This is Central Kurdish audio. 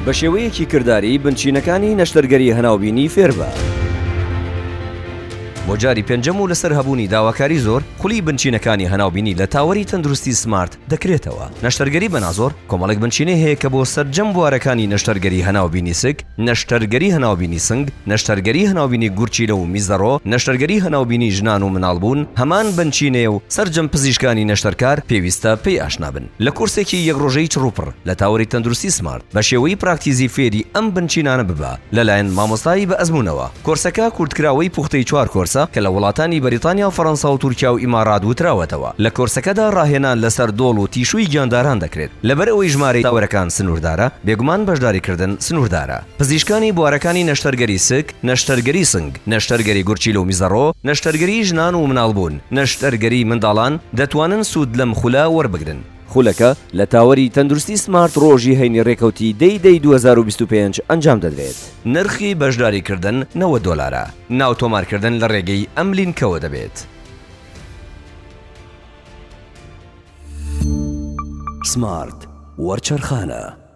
بە شێوەیەکی کردداری بنچینەکانی نەشتەرگەری هەناوبینی فێربە. بۆ جاری پێنجەم و لەسەر هەبوونی داواکاری زۆر خولی بنچینەکانی هەناوبینی لە تاوەری تەندروستی سمارت دەکرێتەوە. نەشتەرگەری بەنازۆر کۆمەڵێک بنچینە هەیە کە بۆ سەرجەم بوارەکانی نەشتەرگەری هەناوبینی سک، نەشتەرگەری هەناوبینی سنگ، نەشتەرگەری هەناوبینی گورچیلە و میزەڕۆ، نەشتەرگەری هەناوبینی ژنان و مناڵبوون هەمان بنچینەیە و سەرجەم پزیشکانی نەشتەرکار پێویستە پێی ئاشنا بن. لە کورسێکی یەکڕۆژەی چڕوپڕ لە تاوەری تەندروستی سمارت بە شێوەی پراکتیزی فێری ئەم بنچینانە ببە لەلایەن مامۆستایی بە ئەزموونەوە. کۆرسەکە کورتکراوەی پوختەی 4 کۆرسە کە لە وڵاتانی بەریتانیا و فەڕەنسا و تورکیا و ئیمارات وتراوەتەوە. لە کۆرسەکەدا ڕاهێنان لەسەر دۆڵ و تیشووی گیانداران دەکرێت. لەبەر ئەوەی ژمارەی تاوەرەکان سنووردارە، بێگومان بەشداریکردن سنووردارە. پزیشکانی بوارەکانی نەشتەرگەری سک، نەشتەرگەری سنگ، نەشتەرگەری گورچیلە و میزەڕۆ، نەشتەرگەری ژنان و مناڵبوون، نەشتەرگەری منداڵان دەتوانن سوود لەم خولە وەربگرن. خولەکە لە تاوەری تەندروستی سمارت ڕۆژی هەینی ڕێکەوتی دەی 2025 ئەنجام دەدرێت. نرخی بەشداریکردن $90. ناوتۆمارکردن لە ڕێگەی ئەم لینکەوە دەبێت. سمارت وەرچەرخانە.